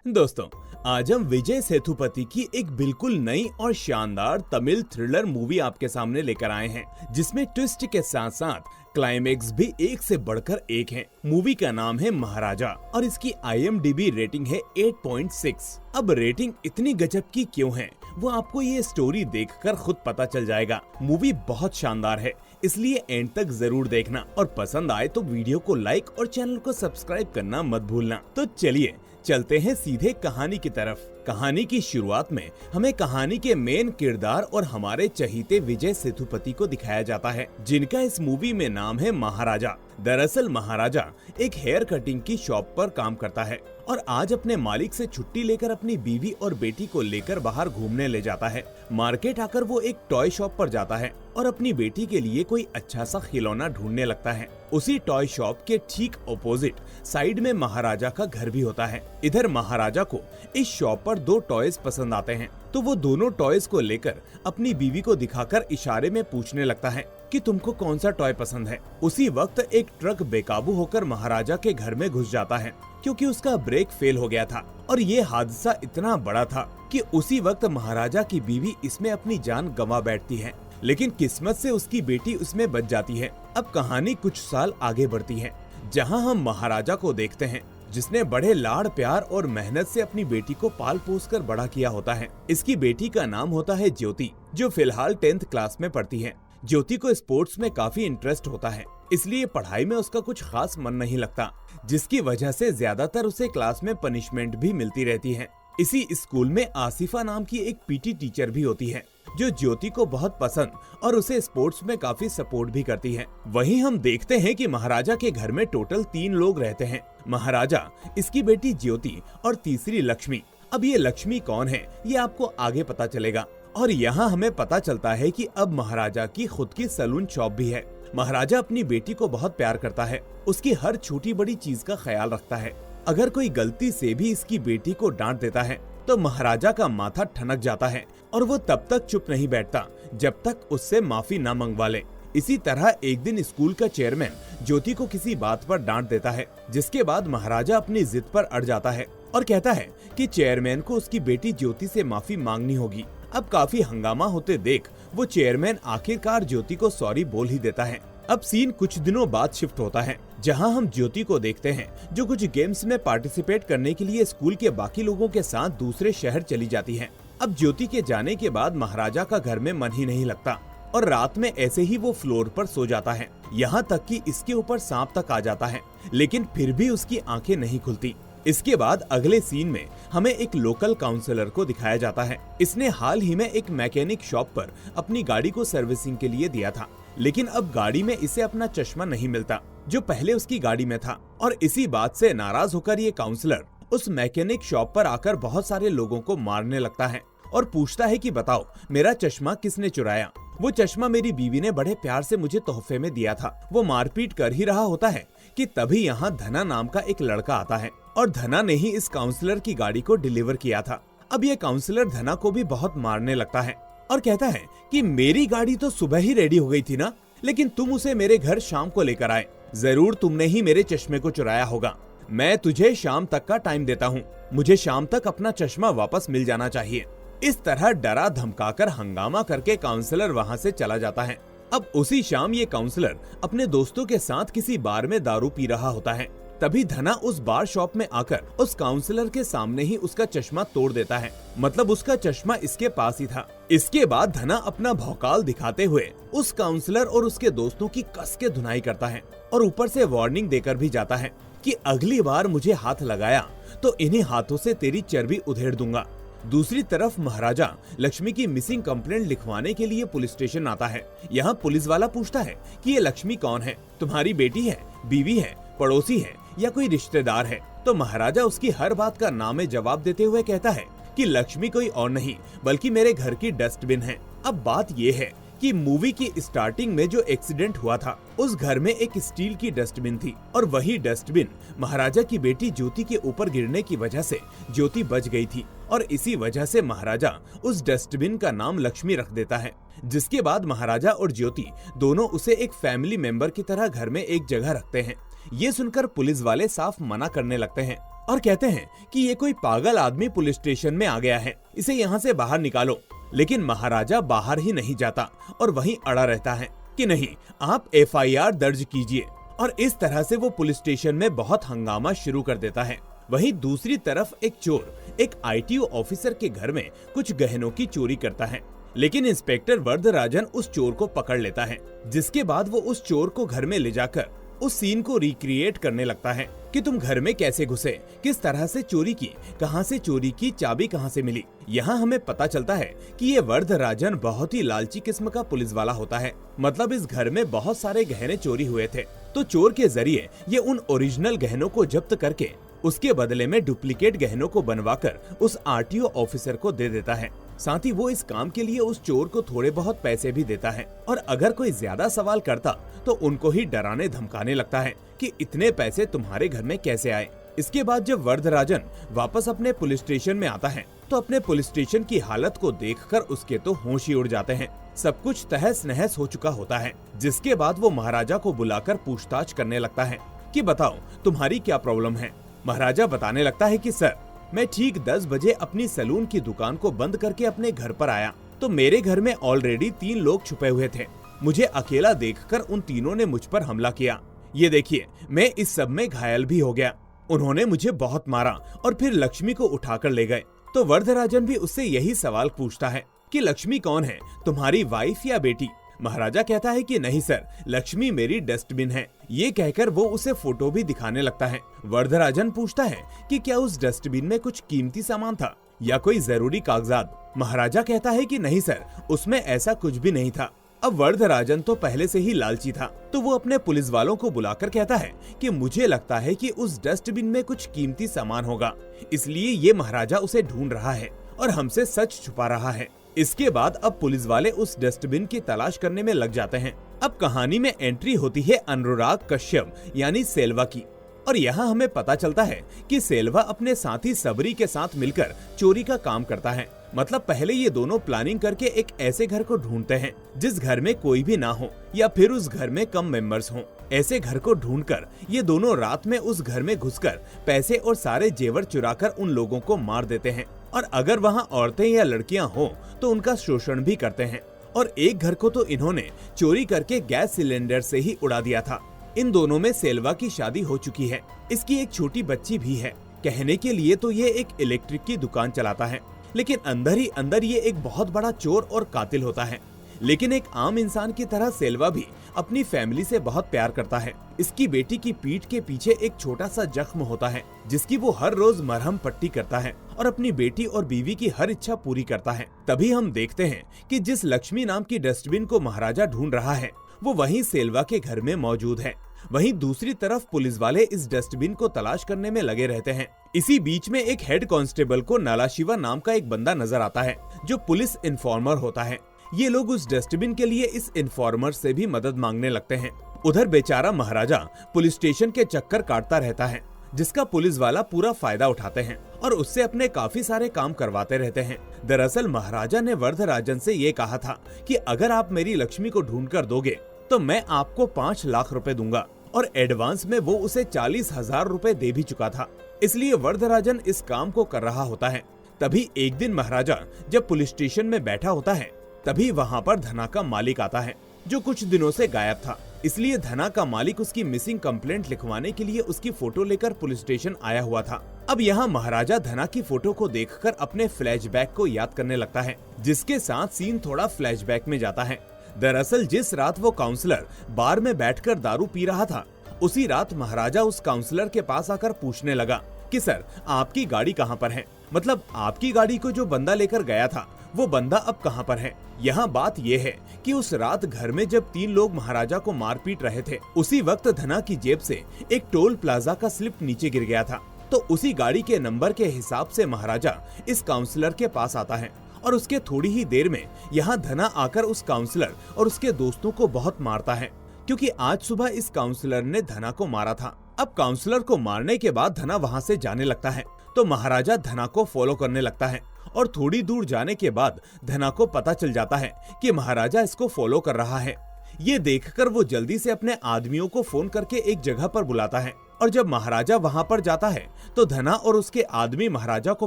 दोस्तों, आज हम विजय सेतुपति की एक बिल्कुल नई और शानदार तमिल थ्रिलर मूवी आपके सामने लेकर आए हैं, जिसमें ट्विस्ट के साथ साथ क्लाइमेक्स भी एक से बढ़कर एक हैं। मूवी का नाम है महाराजा और इसकी IMDb रेटिंग है 8.6। अब रेटिंग इतनी गजब की क्यों है, वो आपको ये स्टोरी देखकर खुद पता चल जाएगा। मूवी बहुत शानदार है, इसलिए एंड तक जरूर देखना और पसंद आए तो वीडियो को लाइक और चैनल को सब्सक्राइब करना मत भूलना। तो चलिए चलते हैं सीधे कहानी की तरफ। कहानी की शुरुआत में हमें कहानी के मेन किरदार और हमारे चहीते विजय सेतुपति को दिखाया जाता है, जिनका इस मूवी में नाम है महाराजा। दरअसल महाराजा एक हेयर कटिंग की शॉप पर काम करता है और आज अपने मालिक से छुट्टी लेकर अपनी बीवी और बेटी को लेकर बाहर घूमने ले जाता है। मार्केट आकर वो एक टॉय शॉप पर जाता है और अपनी बेटी के लिए कोई अच्छा सा खिलौना ढूंढने लगता है। उसी टॉय शॉप के ठीक ऑपोजिट साइड में महाराजा का घर भी होता है। इधर महाराजा को इस शॉप पर 2 टॉयज पसंद आते हैं, तो वो दोनों टॉयज को लेकर अपनी बीवी को दिखाकर इशारे में पूछने लगता है कि तुमको कौन सा टॉय पसंद है। उसी वक्त एक ट्रक बेकाबू होकर महाराजा के घर में घुस जाता है, क्योंकि उसका ब्रेक फेल हो गया था और ये हादसा इतना बड़ा था कि उसी वक्त महाराजा की बीवी इसमें अपनी जान गंवा बैठती है, लेकिन किस्मत से उसकी बेटी उसमें बच जाती है। अब कहानी कुछ साल आगे बढ़ती है, जहां हम महाराजा को देखते हैं, जिसने बड़े लाड़ प्यार और मेहनत से अपनी बेटी को पाल पोस कर बड़ा किया होता है। इसकी बेटी का नाम होता है ज्योति, जो फिलहाल 10th क्लास में पढ़ती है। ज्योति को स्पोर्ट्स में काफी इंटरेस्ट होता है, इसलिए पढ़ाई में उसका कुछ खास मन नहीं लगता, जिसकी वजह से ज्यादातर उसे क्लास में पनिशमेंट भी मिलती रहती है। इसी स्कूल में आसिफा नाम की एक PT टीचर भी होती है, जो ज्योति को बहुत पसंद और उसे स्पोर्ट्स में काफी सपोर्ट भी करती है। वहीं हम देखते हैं कि महाराजा के घर में टोटल 3 लोग रहते हैं, महाराजा, इसकी बेटी ज्योति और तीसरी लक्ष्मी। अब ये लक्ष्मी कौन है, ये आपको आगे पता चलेगा। और यहाँ हमें पता चलता है कि अब महाराजा की खुद की सैलून शॉप भी है। महाराजा अपनी बेटी को बहुत प्यार करता है, उसकी हर छोटी बड़ी चीज का ख्याल रखता है। अगर कोई गलती से भी इसकी बेटी को डांट देता है तो महाराजा का माथा ठनक जाता है और वो तब तक चुप नहीं बैठता जब तक उससे माफी न मंगवा ले। इसी तरह एक दिन स्कूल का चेयरमैन ज्योति को किसी बात पर डांट देता है, जिसके बाद महाराजा अपनी जिद पर अड़ जाता है और कहता है कि चेयरमैन को उसकी बेटी ज्योति से माफी मांगनी होगी। अब काफी हंगामा होते देख वो चेयरमैन आखिरकार ज्योति को सॉरी बोल ही देता है। अब सीन कुछ दिनों बाद शिफ्ट होता है, जहां हम ज्योति को देखते हैं, जो कुछ गेम्स में पार्टिसिपेट करने के लिए स्कूल के बाकी लोगों के साथ दूसरे शहर चली जाती है। अब ज्योति के जाने के बाद महाराजा का घर में मन ही नहीं लगता और रात में ऐसे ही वो फ्लोर पर सो जाता है, यहाँ तक कि इसके ऊपर सांप तक आ जाता है, लेकिन फिर भी उसकी आंखें नहीं खुलती। इसके बाद अगले सीन में हमें एक लोकल काउंसलर को दिखाया जाता है। इसने हाल ही में एक मैकेनिक शॉप पर अपनी गाड़ी को सर्विसिंग के लिए दिया था, लेकिन अब गाड़ी में इसे अपना चश्मा नहीं मिलता, जो पहले उसकी गाड़ी में था। और इसी बात से नाराज होकर ये काउंसलर उस मैकेनिक शॉप पर आकर बहुत सारे लोगों को मारने लगता है और पूछता है कि बताओ मेरा चश्मा किसने चुराया। वो चश्मा मेरी बीवी ने बड़े प्यार से मुझे तोहफे में दिया था। वो मारपीट कर ही रहा होता है कि तभी यहाँ धना नाम का एक लड़का आता है और धना ने ही इस काउंसलर की गाड़ी को डिलीवर किया था। अब ये काउंसलर धना को भी बहुत मारने लगता है और कहता है कि मेरी गाड़ी तो सुबह ही रेडी हो गई थी ना, लेकिन तुम उसे मेरे घर शाम को लेकर आए, जरूर तुमने ही मेरे चश्मे को चुराया होगा। मैं तुझे शाम तक का टाइम देता हूँ, मुझे शाम तक अपना चश्मा वापस मिल जाना चाहिए। इस तरह डरा धमकाकर हंगामा करके काउंसलर वहाँ से चला जाता है। अब उसी शाम ये काउंसलर अपने दोस्तों के साथ किसी बार में दारू पी रहा होता है। तभी धना उस बार शॉप में आकर उस काउंसलर के सामने ही उसका चश्मा तोड़ देता है, मतलब उसका चश्मा इसके पास ही था। इसके बाद धना अपना भौकाल दिखाते हुए उस काउंसलर और उसके दोस्तों की कस के धुनाई करता है और ऊपर से वार्निंग देकर भी जाता है कि अगली बार मुझे हाथ लगाया तो इन्हीं हाथों से तेरी चर्बी उधेड़ दूंगा। दूसरी तरफ महाराजा लक्ष्मी की मिसिंग कंप्लेंट लिखवाने के लिए पुलिस स्टेशन आता है। यहाँ पुलिस वाला पूछता है कि ये लक्ष्मी कौन है, तुम्हारी बेटी है, बीवी है, पड़ोसी है या कोई रिश्तेदार है। तो महाराजा उसकी हर बात का नामे जवाब देते हुए कहता है कि लक्ष्मी कोई और नहीं बल्कि मेरे घर की डस्टबिन है। अब बात ये है कि मूवी की स्टार्टिंग में जो एक्सीडेंट हुआ था, उस घर में एक स्टील की डस्टबिन थी और वही डस्टबिन महाराजा की बेटी ज्योति के ऊपर गिरने की वजह से ज्योति बच गई थी और इसी वजह से महाराजा उस डस्टबिन का नाम लक्ष्मी रख देता है। जिसके बाद महाराजा और ज्योति दोनों उसे एक फैमिली मेंबर की तरह घर में एक जगह रखते हैं। ये सुनकर पुलिस वाले साफ मना करने लगते हैं और कहते हैं कि ये कोई पागल आदमी पुलिस स्टेशन में आ गया है, इसे यहाँ से बाहर निकालो। लेकिन महाराजा बाहर ही नहीं जाता और वहीं अड़ा रहता है कि नहीं, आप FIR दर्ज कीजिए। और इस तरह से वो पुलिस स्टेशन में बहुत हंगामा शुरू कर देता है। वहीं दूसरी तरफ एक चोर एक ITO ऑफिसर के घर में कुछ गहनों की चोरी करता है, लेकिन इंस्पेक्टर वरदराजन उस चोर को पकड़ लेता है, जिसके बाद वो उस चोर को घर में ले जाकर उस सीन को रिक्रिएट करने लगता है कि तुम घर में कैसे घुसे, किस तरह से चोरी की, कहां से चोरी की, चाबी कहां से मिली। यहाँ हमें पता चलता है कि ये वरदराजन बहुत ही लालची किस्म का पुलिस वाला होता है। मतलब इस घर में बहुत सारे गहने चोरी हुए थे, तो चोर के जरिए ये उन ओरिजिनल गहनों को जब्त करके उसके बदले में डुप्लीकेट गहनों को बनवाकर उस RTO ऑफिसर को दे देता है। साथ ही वो इस काम के लिए उस चोर को थोड़े बहुत पैसे भी देता है, और अगर कोई ज्यादा सवाल करता तो उनको ही डराने धमकाने लगता है कि इतने पैसे तुम्हारे घर में कैसे आए। इसके बाद जब वरदराजन वापस अपने पुलिस स्टेशन में आता है तो अपने पुलिस स्टेशन की हालत को देखकर उसके तो होश ही उड़ जाते हैं। सब कुछ तहस नहस हो चुका होता है, जिसके बाद वो महाराजा को बुलाकर पूछताछ करने लगता है कि बताओ तुम्हारी क्या प्रॉब्लम है। महाराजा बताने लगता है कि सर, मैं ठीक 10 बजे अपनी सैलून की दुकान को बंद करके अपने घर पर आया तो मेरे घर में ऑलरेडी 3 लोग छुपे हुए थे। मुझे अकेला देखकर उन तीनों ने मुझ पर हमला किया। ये देखिए, मैं इस सब में घायल भी हो गया। उन्होंने मुझे बहुत मारा और फिर लक्ष्मी को उठाकर ले गए। तो वरदराजन भी उससे यही सवाल पूछता है कि लक्ष्मी कौन है, तुम्हारी वाइफ या बेटी। महाराजा कहता है कि नहीं सर, लक्ष्मी मेरी डस्टबिन है। ये कहकर वो उसे फोटो भी दिखाने लगता है। वरदराजन पूछता है कि क्या उस डस्टबिन में कुछ कीमती सामान था या कोई जरूरी कागजात। महाराजा कहता है कि नहीं सर, उसमें ऐसा कुछ भी नहीं था। अब वरदराजन तो पहले से ही लालची था, तो वो अपने पुलिस वालों को बुलाकर कहता है कि मुझे लगता है कि उस डस्टबिन में कुछ कीमती सामान होगा, इसलिए ये महाराजा उसे ढूंढ रहा है और हमसे सच छुपा रहा है। इसके बाद अब पुलिस वाले उस डस्टबिन की तलाश करने में लग जाते हैं। अब कहानी में एंट्री होती है अनुराग कश्यप यानी सेल्वा की, और यहाँ हमें पता चलता है कि सेल्वा अपने साथी सबरी के साथ मिलकर चोरी का काम करता है। मतलब पहले ये दोनों प्लानिंग करके एक ऐसे घर को ढूंढते हैं जिस घर में कोई भी ना हो या फिर उस घर में कम मेंबर्स हों। ऐसे घर को ढूंढकर ये दोनों रात में उस घर में घुसकर पैसे और सारे जेवर चुराकर उन लोगों को मार देते हैं, और अगर वहाँ औरतें या लड़कियां हो तो उनका शोषण भी करते हैं। और एक घर को तो इन्होंने चोरी करके गैस सिलेंडर से ही उड़ा दिया था। इन दोनों में सेल्वा की शादी हो चुकी है, इसकी एक छोटी बच्ची भी है। कहने के लिए तो ये एक इलेक्ट्रिक की दुकान चलाता है, लेकिन अंदर ही अंदर ये एक बहुत बड़ा चोर और कातिल होता है। लेकिन एक आम इंसान की तरह सेल्वा भी अपनी फैमिली से बहुत प्यार करता है। इसकी बेटी की पीठ के पीछे एक छोटा सा जख्म होता है, जिसकी वो हर रोज मरहम पट्टी करता है और अपनी बेटी और बीवी की हर इच्छा पूरी करता है। तभी हम देखते हैं कि जिस लक्ष्मी नाम की डस्टबिन को महाराजा ढूंढ रहा है वो वहीं सेल्वा के घर में मौजूद है। वहीं दूसरी तरफ पुलिस वाले इस डस्टबिन को तलाश करने में लगे रहते हैं। इसी बीच में एक हेड कांस्टेबल को नालाशिवा नाम का एक बंदा नजर आता है जो पुलिस इन्फॉर्मर होता है। ये लोग उस डस्टबिन के लिए इस इन्फॉर्मर से भी मदद मांगने लगते हैं। उधर बेचारा महाराजा पुलिस स्टेशन के चक्कर काटता रहता है, जिसका पुलिस वाला पूरा फायदा उठाते हैं और उससे अपने काफी सारे काम करवाते रहते हैं। दरअसल महाराजा ने वरदराजन से ये कहा था कि अगर आप मेरी लक्ष्मी को ढूंढ कर दोगे तो मैं आपको 5 लाख रुपए दूंगा, और एडवांस में वो उसे 40,000 रुपए दे भी चुका था। इसलिए वरदराजन इस काम को कर रहा होता है। तभी एक दिन महाराजा जब पुलिस स्टेशन में बैठा होता है, तभी वहाँ पर धना का मालिक आता है जो कुछ दिनों से गायब था। इसलिए धना का मालिक उसकी मिसिंग कंप्लेंट लिखवाने के लिए उसकी फोटो लेकर पुलिस स्टेशन आया हुआ था। अब यहाँ महाराजा धना की फोटो को देखकर अपने फ्लैशबैक को याद करने लगता है, जिसके साथ सीन थोड़ा फ्लैशबैक में जाता है। दरअसल जिस रात वो काउंसलर बार में बैठकर दारू पी रहा था, उसी रात महाराजा उस काउंसलर के पास आकर पूछने लगा कि सर, आपकी गाड़ी कहाँ पर है? मतलब आपकी गाड़ी को जो बंदा लेकर गया था वो बंदा अब कहाँ पर है? यहाँ बात ये है कि उस रात घर में जब 3 लोग महाराजा को मार पीट रहे थे, उसी वक्त धना की जेब से एक टोल प्लाजा का स्लिप नीचे गिर गया था। तो उसी गाड़ी के नंबर के हिसाब से महाराजा इस काउंसलर के पास आता है, और उसके थोड़ी ही देर में यहाँ धना आकर उस काउंसलर और उसके दोस्तों को बहुत मारता है, क्योंकि आज सुबह इस काउंसलर ने धना को मारा था। अब काउंसलर को मारने के बाद धना वहाँ से जाने लगता है, तो महाराजा धना को फॉलो करने लगता है, और थोड़ी दूर जाने के बाद धना को पता चल जाता है कि महाराजा इसको फॉलो कर रहा है। ये देखकर वो जल्दी से अपने आदमियों को फोन करके एक जगह पर बुलाता है, और जब महाराजा वहाँ पर जाता है तो धना और उसके आदमी महाराजा को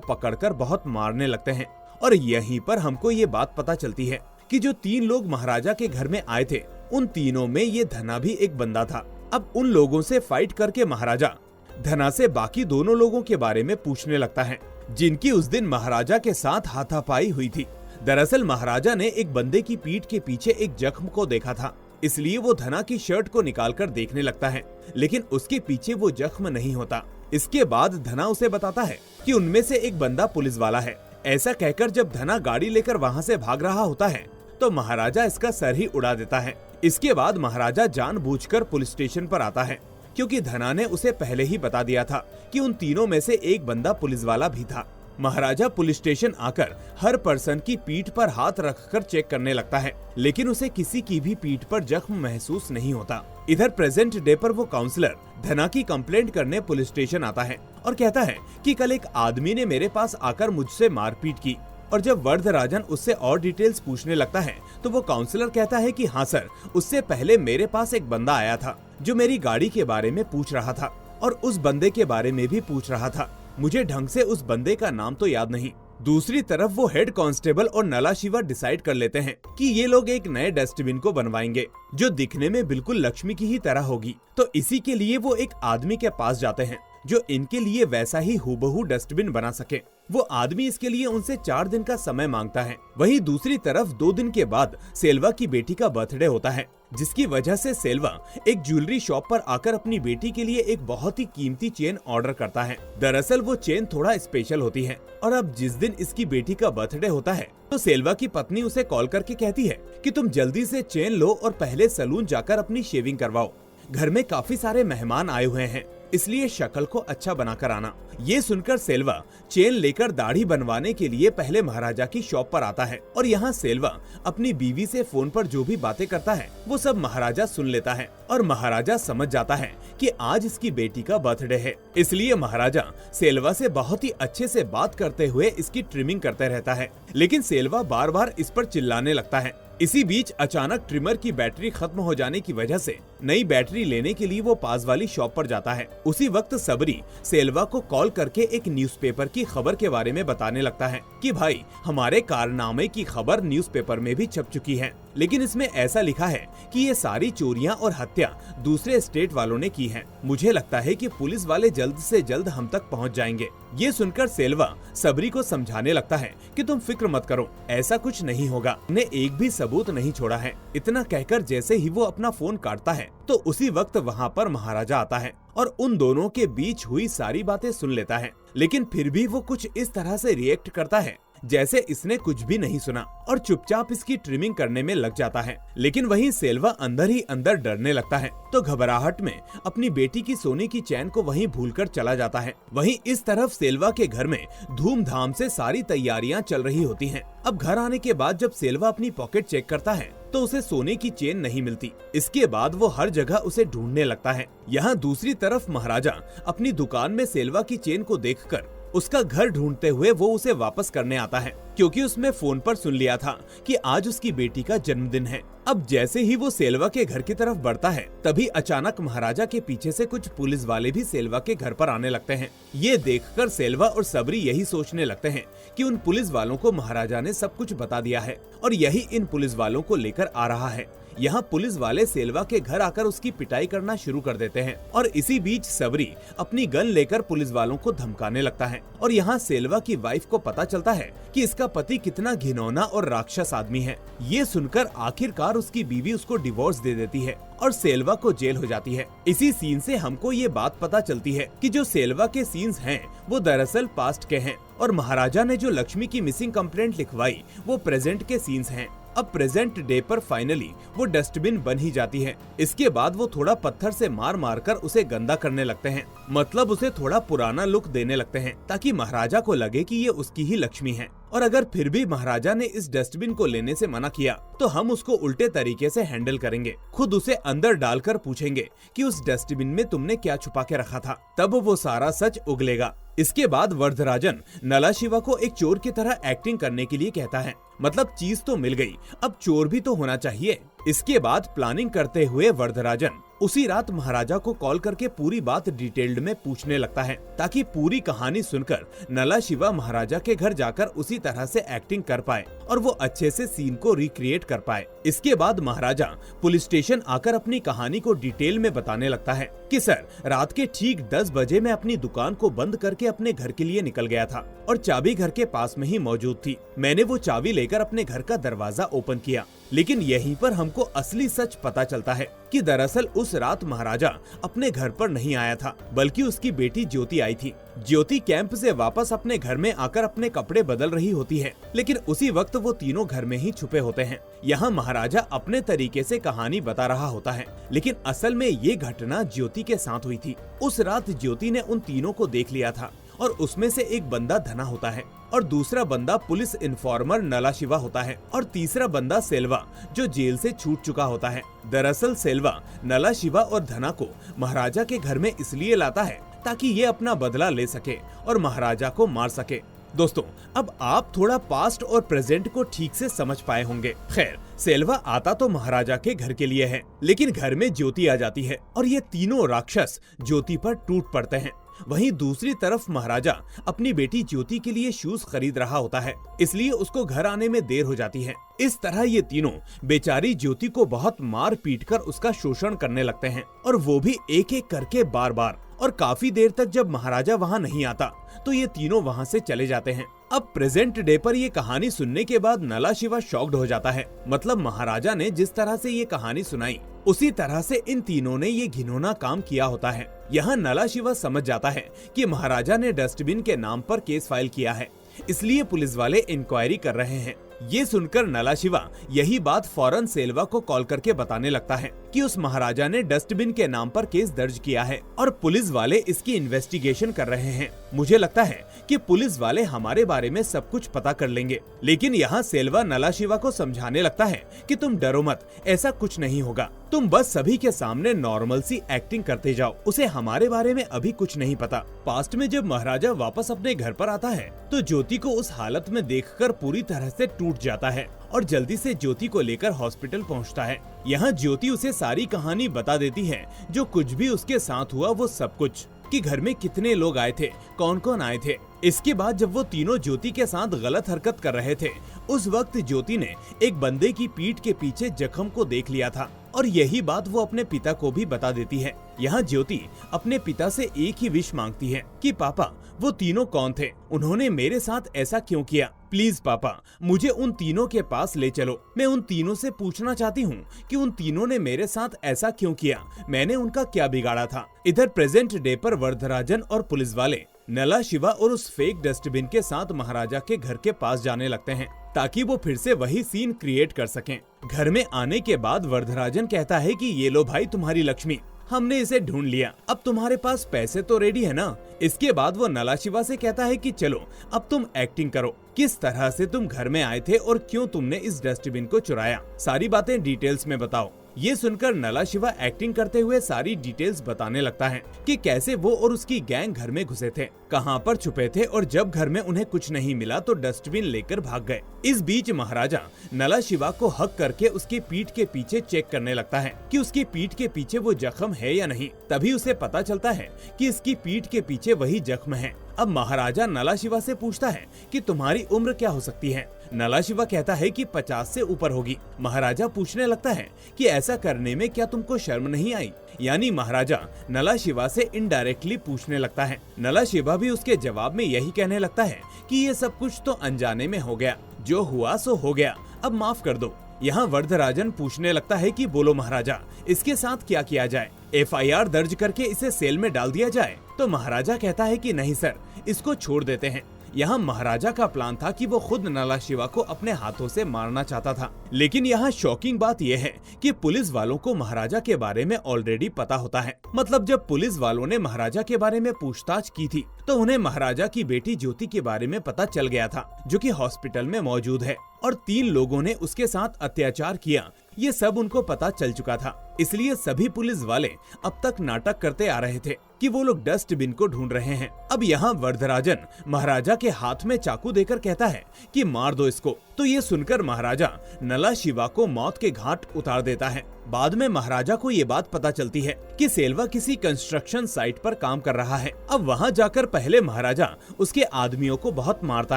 पकड़कर बहुत मारने लगते हैं। और यहीं पर हमको ये बात पता चलती है कि जो 3 लोग महाराजा के घर में आए थे उन तीनों में ये धना भी एक बंदा था। अब उन लोगों से फाइट करके महाराजा धना से बाकी दोनों लोगों के बारे में पूछने लगता है जिनकी उस दिन महाराजा के साथ हाथापाई हुई थी। दरअसल महाराजा ने एक बंदे की पीठ के पीछे एक जख्म को देखा था, इसलिए वो धना की शर्ट को निकालकर देखने लगता है, लेकिन उसके पीछे वो जख्म नहीं होता। इसके बाद धना उसे बताता है कि उनमें से एक बंदा पुलिस वाला है। ऐसा कहकर जब धना गाड़ी लेकर वहाँ से भाग रहा होता है तो महाराजा इसका सर ही उड़ा देता है। इसके बाद महाराजा जानबूझकर पुलिस स्टेशन पर आता है क्योंकि धना ने उसे पहले ही बता दिया था कि उन तीनों में से एक बंदा पुलिस वाला भी था। महाराजा पुलिस स्टेशन आकर हर पर्सन की पीठ पर हाथ रखकर चेक करने लगता है, लेकिन उसे किसी की भी पीठ पर जख्म महसूस नहीं होता। इधर प्रेजेंट डे पर वो काउंसलर धना की कंप्लेंट करने पुलिस स्टेशन आता है और कहता है कि कल एक आदमी ने मेरे पास आकर मुझसे मारपीट की। और जब वर्धराजन उससे और डिटेल्स पूछने लगता है तो वो काउंसलर कहता है कि हाँ सर, उससे पहले मेरे पास एक बंदा आया था जो मेरी गाड़ी के बारे में पूछ रहा था और उस बंदे के बारे में भी पूछ रहा था। मुझे ढंग से उस बंदे का नाम तो याद नहीं। दूसरी तरफ वो हेड कांस्टेबल और नला शिवा डिसाइड कर लेते हैं कि ये लोग एक नए डस्टबिन को बनवाएंगे जो दिखने में बिल्कुल लक्ष्मी की ही तरह होगी। तो इसी के लिए वो एक आदमी के पास जाते हैं जो इनके लिए वैसा ही हूबहू डस्टबिन बना सके। वो आदमी इसके लिए उनसे 4 दिन का समय मांगता है। वहीं दूसरी तरफ 2 दिन के बाद सेल्वा की बेटी का बर्थडे होता है, जिसकी वजह से सेल्वा एक ज्वेलरी शॉप पर आकर अपनी बेटी के लिए एक बहुत ही कीमती चेन ऑर्डर करता है। दरअसल वो चेन थोड़ा स्पेशल होती है और अब जिस दिन इसकी बेटी का बर्थडे होता है तो सेल्वा की पत्नी उसे कॉल करके कहती है कि तुम जल्दी से चेन लो और पहले सैलून जाकर अपनी शेविंग करवाओ। घर में काफी सारे मेहमान आए हुए हैं, इसलिए शक्ल को अच्छा बनाकर आना। ये सुनकर सेल्वा चेन लेकर दाढ़ी बनवाने के लिए पहले महाराजा की शॉप पर आता है और यहाँ सेल्वा अपनी बीवी से फोन पर जो भी बातें करता है वो सब महाराजा सुन लेता है और महाराजा समझ जाता है कि आज इसकी बेटी का बर्थडे है। इसलिए महाराजा सेल्वा से बहुत ही अच्छे से बात करते हुए इसकी ट्रिमिंग करते रहता है, लेकिन सेल्वा बार बार इस पर चिल्लाने लगता है। इसी बीच अचानक ट्रिमर की बैटरी खत्म हो जाने की वजह से नई बैटरी लेने के लिए वो पास वाली शॉप पर जाता है। उसी वक्त सबरी सेल्वा को कॉल करके एक न्यूज़पेपर की खबर के बारे में बताने लगता है कि भाई हमारे कारनामे की खबर न्यूज़पेपर में भी छप चुकी है, लेकिन इसमें ऐसा लिखा है कि ये सारी चोरियां और हत्या दूसरे स्टेट वालों ने की है। मुझे लगता है कि पुलिस वाले जल्द से जल्द हम तक पहुंच जाएंगे। ये सुनकर सेल्वा सबरी को समझाने लगता है कि तुम फिक्र मत करो, ऐसा कुछ नहीं होगा, ने एक भी सबूत नहीं छोड़ा है। इतना कहकर जैसे ही वो अपना फोन काटता है तो उसी वक्त वहाँ पर महाराजा आता है और उन दोनों के बीच हुई सारी बातें सुन लेता है, लेकिन फिर भी वो कुछ इस तरह से रिएक्ट करता है जैसे इसने कुछ भी नहीं सुना और चुपचाप इसकी ट्रिमिंग करने में लग जाता है। लेकिन वहीं सेल्वा अंदर ही अंदर डरने लगता है तो घबराहट में अपनी बेटी की सोने की चैन को वहीं भूलकर चला जाता है। वहीं इस तरफ सेल्वा के घर में धूमधाम से सारी तैयारियां चल रही होती हैं। अब घर आने के बाद जब सेल्वा अपनी पॉकेट चेक करता है तो उसे सोने की चेन नहीं मिलती। इसके बाद वो हर जगह उसे ढूंढने लगता है। यहाँ दूसरी तरफ महाराजा अपनी दुकान में सेल्वा की चेन को देखकर उसका घर ढूंढते हुए वो उसे वापस करने आता है, क्योंकि उसने फोन पर सुन लिया था कि आज उसकी बेटी का जन्मदिन है। अब जैसे ही वो सेल्वा के घर की तरफ बढ़ता है तभी अचानक महाराजा के पीछे से कुछ पुलिस वाले भी सेल्वा के घर पर आने लगते हैं। ये देखकर सेल्वा और सबरी यही सोचने लगते हैं कि उन पुलिस वालों को महाराजा ने सब कुछ बता दिया है और यही इन पुलिस वालों को लेकर आ रहा है। यहाँ पुलिस वाले सेल्वा के घर आकर उसकी पिटाई करना शुरू कर देते हैं और इसी बीच सबरी अपनी गन लेकर पुलिस वालों को धमकाने लगता है। और यहाँ सेल्वा की वाइफ को पता चलता है कि इसका पति कितना घिनौना और राक्षस आदमी है। ये सुनकर आखिरकार उसकी बीवी उसको डिवोर्स दे देती है और सेल्वा को जेल हो जाती है। इसी सीन से हमको ये बात पता चलती है कि जो सेल्वा के सीन्स हैं वो दरअसल पास्ट के हैं और महाराजा ने जो लक्ष्मी की मिसिंग कंप्लेंट लिखवाई वो प्रेजेंट के सीन्स हैं। अब प्रेजेंट डे पर फाइनली वो डस्टबिन बन ही जाती है। इसके बाद वो थोड़ा पत्थर से मार मार कर उसे गंदा करने लगते हैं, मतलब उसे थोड़ा पुराना लुक देने लगते हैं ताकि महाराजा को लगे कि ये उसकी ही लक्ष्मी है। और अगर फिर भी महाराजा ने इस डस्टबिन को लेने से मना किया तो हम उसको उल्टे तरीके से हैंडल करेंगे, खुद उसे अंदर डालकर पूछेंगे कि उस डस्टबिन में तुमने क्या छुपा के रखा था, तब वो सारा सच उगलेगा। इसके बाद वर्धराजन नला शिवा को एक चोर की तरह एक्टिंग करने के लिए कहता है, मतलब चीज तो मिल गई, अब चोर भी तो होना चाहिए। इसके बाद प्लानिंग करते हुए वरदराजन उसी रात महाराजा को कॉल करके पूरी बात डिटेल्ड में पूछने लगता है, ताकि पूरी कहानी सुनकर नला शिवा महाराजा के घर जाकर उसी तरह से एक्टिंग कर पाए और वो अच्छे से सीन को रिक्रिएट कर पाए। इसके बाद महाराजा पुलिस स्टेशन आकर अपनी कहानी को डिटेल में बताने लगता है कि सर, रात के ठीक 10 बजे मैं अपनी दुकान को बंद करके अपने घर के लिए निकल गया था और चाबी घर के पास में ही मौजूद थी। मैंने वो चाबी लेकर अपने घर का दरवाजा ओपन किया, लेकिन यहीं पर हमको असली सच पता चलता है कि दरअसल उस रात महाराजा अपने घर पर नहीं आया था, बल्कि उसकी बेटी ज्योति आई थी। ज्योति कैंप से वापस अपने घर में आकर अपने कपड़े बदल रही होती है, लेकिन उसी वक्त वो तीनों घर में ही छुपे होते हैं। यहाँ महाराजा अपने तरीके से कहानी बता रहा होता है, लेकिन असल में ये घटना ज्योति के साथ हुई थी। उस रात ज्योति ने उन तीनों को देख लिया था और उसमें से एक बंदा धना होता है और दूसरा बंदा पुलिस इन्फॉर्मर नला शिवा होता है और तीसरा बंदा सेल्वा, जो जेल से छूट चुका होता है। दरअसल सेल्वा नला शिवा और धना को महाराजा के घर में इसलिए लाता है ताकि ये अपना बदला ले सके और महाराजा को मार सके। दोस्तों, अब आप थोड़ा पास्ट और प्रेजेंट को ठीक से समझ पाए होंगे। खैर, सेल्वा आता तो महाराजा के घर के लिए है, लेकिन घर में ज्योति आ जाती है और ये तीनों राक्षस ज्योति पर टूट पड़ते हैं। वहीं दूसरी तरफ महाराजा अपनी बेटी ज्योति के लिए शूज खरीद रहा होता है, इसलिए उसको घर आने में देर हो जाती है। इस तरह ये तीनों बेचारी ज्योति को बहुत मार पीट कर उसका शोषण करने लगते हैं, और वो भी एक एक करके बार बार। और काफी देर तक जब महाराजा वहाँ नहीं आता तो ये तीनों वहाँ से चले जाते हैं। अब प्रेजेंट डे पर ये कहानी सुनने के बाद नला शिवा शॉक्ड हो जाता है। मतलब महाराजा ने जिस तरह से ये कहानी सुनाई, उसी तरह से इन तीनों ने ये घिनौना काम किया होता है। यहाँ नला शिवा समझ जाता है कि महाराजा ने डस्टबिन के नाम पर केस फाइल किया है, इसलिए पुलिस वाले इंक्वायरी कर रहे हैं। ये सुनकर नला शिवा यही बात फौरन सेल्वा को कॉल करके बताने लगता है कि उस महाराजा ने डस्टबिन के नाम पर केस दर्ज किया है और पुलिस वाले इसकी इन्वेस्टिगेशन कर रहे हैं। मुझे लगता है कि पुलिस वाले हमारे बारे में सब कुछ पता कर लेंगे। लेकिन यहाँ सेल्वा नला शिवा को समझाने लगता है कि तुम डरो मत, ऐसा कुछ नहीं होगा, तुम बस सभी के सामने नॉर्मल सी एक्टिंग करते जाओ, उसे हमारे बारे में अभी कुछ नहीं पता। पास्ट में जब महाराजा वापस अपने घर पर आता है तो ज्योति को उस हालत में देखकर पूरी तरह से टूट जाता है और जल्दी से ज्योति को लेकर हॉस्पिटल पहुंचता है। यहाँ ज्योति उसे सारी कहानी बता देती है, जो कुछ भी उसके साथ हुआ वो सब कुछ, कि घर में कितने लोग आए थे, कौन कौन आए थे। इसके बाद जब वो तीनों ज्योति के साथ गलत हरकत कर रहे थे, उस वक्त ज्योति ने एक बंदे की पीठ के पीछे जख्म को देख लिया था और यही बात वो अपने पिता को भी बता देती है। यहाँ ज्योति अपने पिता से एक ही विश मांगती है कि पापा, वो तीनों कौन थे, उन्होंने मेरे साथ ऐसा क्यों किया, प्लीज पापा मुझे उन तीनों के पास ले चलो। मैं उन तीनों से पूछना चाहती हूँ कि उन तीनों ने मेरे साथ ऐसा क्यों किया, मैंने उनका क्या बिगाड़ा था। इधर प्रेजेंट डे पर वरदराजन और पुलिस वाले नला शिवा और उस फेक डस्टबिन के साथ महाराजा के घर के पास जाने लगते हैं, ताकि वो फिर से वही सीन क्रिएट कर सकें। घर में आने के बाद वरदराजन कहता है कि ये लो भाई तुम्हारी लक्ष्मी, हमने इसे ढूंढ लिया, अब तुम्हारे पास पैसे तो रेडी है ना। इसके बाद वो नला शिवा से कहता है कि चलो अब तुम एक्टिंग करो, किस तरह से तुम घर में आए थे और क्यों तुमने इस डस्टबिन को चुराया, सारी बातें डिटेल्स में बताओ। ये सुनकर नला शिवा एक्टिंग करते हुए सारी डिटेल्स बताने लगता है कि कैसे वो और उसकी गैंग घर में घुसे थे, कहां पर छुपे थे और जब घर में उन्हें कुछ नहीं मिला तो डस्टबिन लेकर भाग गए। इस बीच महाराजा नला शिवा को हक करके उसकी पीठ के पीछे चेक करने लगता है कि उसकी पीठ के पीछे वो जख्म है या नहीं। तभी उसे पता चलता है कि इसकी पीठ के पीछे वही जख्म है। अब महाराजा नला शिवा से पूछता है कि तुम्हारी उम्र क्या हो सकती है। नला शिवा कहता है कि 50 से ऊपर होगी। महाराजा पूछने लगता है कि ऐसा करने में क्या तुमको शर्म नहीं आई। यानी महाराजा नला शिवा से इनडायरेक्टली पूछने लगता है। नला शिवा भी उसके जवाब में यही कहने लगता है कि ये सब कुछ तो अनजाने में हो गया, जो हुआ सो हो गया, अब माफ कर दो। यहाँ वरदराजन पूछने लगता है कि बोलो महाराजा, इसके साथ क्या किया जाए, FIR दर्ज करके इसे सेल में डाल दिया जाए। तो महाराजा कहता है कि नहीं सर, इसको छोड़ देते हैं। यहाँ महाराजा का प्लान था कि वो खुद नला शिवा को अपने हाथों से मारना चाहता था। लेकिन यहाँ शॉकिंग बात यह है कि पुलिस वालों को महाराजा के बारे में ऑलरेडी पता होता है। मतलब जब पुलिस वालों ने महाराजा के बारे में पूछताछ की थी तो उन्हें महाराजा की बेटी ज्योति के बारे में पता चल गया था, जो कि हॉस्पिटल में मौजूद है और 3 लोगों ने उसके साथ अत्याचार किया ये सब उनको पता चल चुका था, इसलिए सभी पुलिस वाले अब तक नाटक करते आ रहे थे कि वो लोग डस्टबिन को ढूंढ रहे हैं। अब यहाँ वरदराजन महाराजा के हाथ में चाकू देकर कहता है कि मार दो इसको। तो ये सुनकर महाराजा नला शिवा को मौत के घाट उतार देता है। बाद में महाराजा को ये बात पता चलती है कि सेल्वा किसी कंस्ट्रक्शन साइट पर काम कर रहा है। अब वहाँ जाकर पहले महाराजा उसके आदमियों को बहुत मारता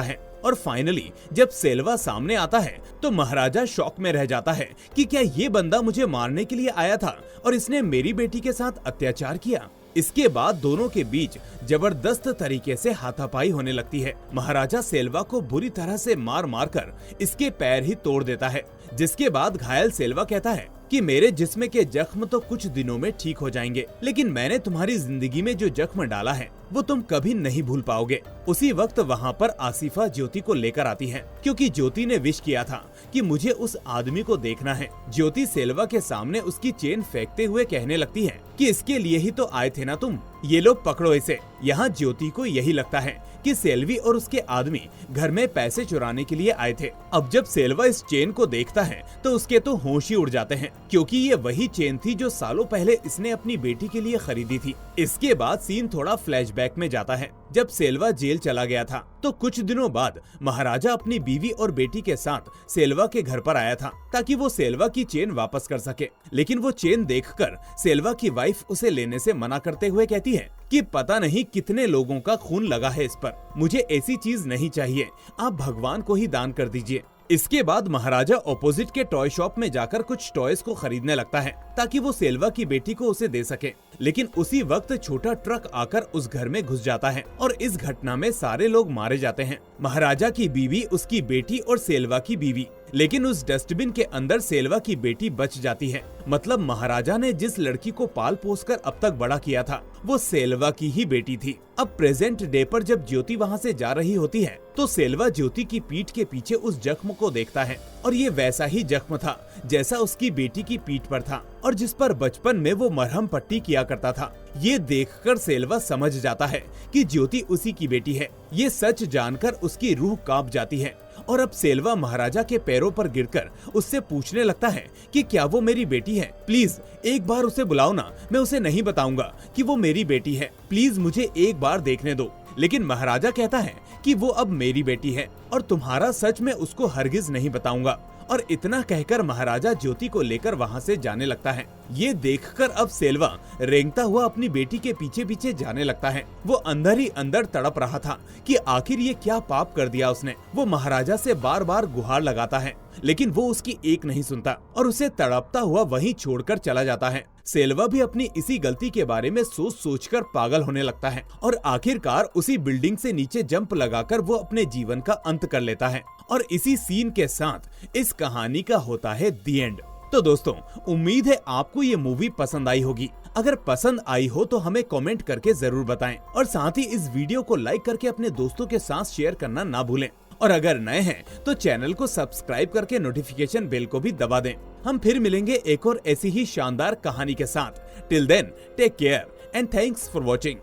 है और फाइनली जब सेल्वा सामने आता है तो महाराजा शॉक में रह जाता है कि क्या ये बंदा मुझे मारने के लिए आया था और इसने मेरी बेटी के साथ अत्याचार किया। इसके बाद दोनों के बीच जबरदस्त तरीके से हाथापाई होने लगती है। महाराजा सेल्वा को बुरी तरह से मार मार कर इसके पैर ही तोड़ देता है, जिसके बाद घायल सेल्वा कहता है कि मेरे जिस्म के जख्म तो कुछ दिनों में ठीक हो जाएंगे, लेकिन मैंने तुम्हारी जिंदगी में जो जख्म डाला है वो तुम कभी नहीं भूल पाओगे। उसी वक्त वहाँ पर आसिफा ज्योति को लेकर आती है, क्योंकि ज्योति ने विश किया था कि मुझे उस आदमी को देखना है। ज्योति सेल्वा के सामने उसकी चेन फेंकते हुए कहने लगती है कि इसके लिए ही तो आए थे ना तुम, ये लोग पकड़ो इसे। यहाँ ज्योति को यही लगता है कि सेल्वी और उसके आदमी घर में पैसे चुराने के लिए आए थे। अब जब सेल्वा इस चेन को देखता है तो उसके तो होश ही उड़ जाते हैं, क्योंकि ये वही चेन थी जो सालों पहले इसने अपनी बेटी के लिए खरीदी थी। इसके बाद सीन थोड़ा फ्लैशबैक में जाता है। जब सेल्वा जेल चला गया था तो कुछ दिनों बाद महाराजा अपनी बीवी और बेटी के साथ सेल्वा के घर पर आया था ताकि वो सेल्वा की चेन वापस कर सके, लेकिन वो चेन देखकर सेल्वा की वाइफ उसे लेने से मना करते हुए कहती है कि पता नहीं कितने लोगों का खून लगा है इस पर, मुझे ऐसी चीज नहीं चाहिए, आप भगवान को ही दान कर दीजिए। इसके बाद महाराजा ऑपोजिट के टॉय शॉप में जाकर कुछ टॉयज को खरीदने लगता है ताकि वो सेल्वा की बेटी को उसे दे सके, लेकिन उसी वक्त छोटा ट्रक आकर उस घर में घुस जाता है और इस घटना में सारे लोग मारे जाते हैं। महाराजा की बीवी, उसकी बेटी और सेल्वा की बीवी। लेकिन उस डस्टबिन के अंदर सेल्वा की बेटी बच जाती है। मतलब महाराजा ने जिस लड़की को पाल पोस कर अब तक बड़ा किया था वो सेल्वा की ही बेटी थी। अब प्रेजेंट डे पर जब ज्योति वहाँ से जा रही होती है तो सेल्वा ज्योति की पीठ के पीछे उस जख्म को देखता है और ये वैसा ही जख्म था जैसा उसकी बेटी की पीठ पर था और जिस पर बचपन में वो मरहम पट्टी किया करता था। ये देखकर सेल्वा समझ जाता है कि ज्योति उसी की बेटी है। ये सच जानकर उसकी रूह कांप जाती है और अब सेल्वा महाराजा के पैरों पर गिरकर उससे पूछने लगता है कि क्या वो मेरी बेटी है, प्लीज एक बार उसे बुलाओ ना, मैं उसे नहीं बताऊंगा कि वो मेरी बेटी है, प्लीज मुझे एक बार देखने दो। लेकिन महाराजा कहता है कि वो अब मेरी बेटी है और तुम्हारा सच मैं उसको हरगिज नहीं बताऊंगा। और इतना कहकर महाराजा ज्योति को लेकर वहाँ से जाने लगता है। ये देखकर अब सेल्वा रेंगता हुआ अपनी बेटी के पीछे पीछे जाने लगता है। वो अंदर ही अंदर तड़प रहा था कि आखिर ये क्या पाप कर दिया उसने। वो महाराजा से बार बार गुहार लगाता है, लेकिन वो उसकी एक नहीं सुनता और उसे तड़पता हुआ वहीं छोड़कर चला जाता है। सेल्वा भी अपनी इसी गलती के बारे में सोच सोचकर पागल होने लगता है और आखिरकार उसी बिल्डिंग से नीचे जंप लगाकर वो अपने जीवन का अंत कर लेता है। और इसी सीन के साथ इस कहानी का होता है दी एंड। तो दोस्तों, उम्मीद है आपको ये मूवी पसंद आई होगी। अगर पसंद आई हो तो हमें कमेंट करके जरूर बताएं और साथ ही इस वीडियो को लाइक करके अपने दोस्तों के साथ शेयर करना ना भूलें। और अगर नए हैं तो चैनल को सब्सक्राइब करके नोटिफिकेशन बेल को भी दबा दें। हम फिर मिलेंगे एक और ऐसी ही शानदार कहानी के साथ। Till then, take care and thanks for watching.